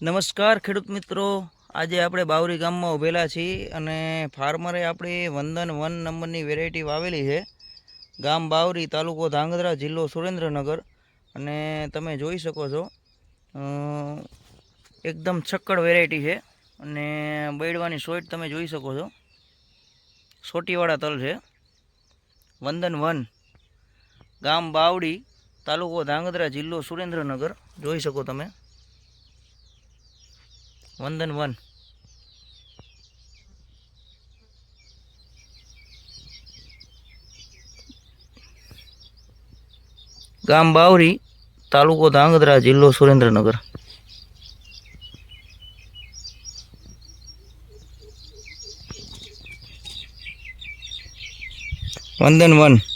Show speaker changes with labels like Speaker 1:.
Speaker 1: નમસ્કાર ખેડૂત મિત્રો, આજે આપણે બાવરી ગામમાં ઉભેલા છીએ અને ફાર્મરે આપણી વંદન 1 નંબરની વેરાયટી વાવેલી છે. ગામ બાવરી, તાલુકો ધાંગધ્રા, જિલ્લો સુરેન્દ્રનગર. અને તમે જોઈ શકો છો એકદમ છક્કડ વેરાયટી છે અને બૈડવાની સોઈટ તમે જોઈ શકો છો. સોટીવાળા તલ છે. વંદન 1, ગામ બાવડી, તાલુકો ધાંગધ્રા, જિલ્લો સુરેન્દ્રનગર. જોઈ શકો તમે વંદન 1. ગામ બાવરી, તાલુકો ધાંગધ્રા, જિલ્લો સુરેન્દ્રનગર. વંદન 1.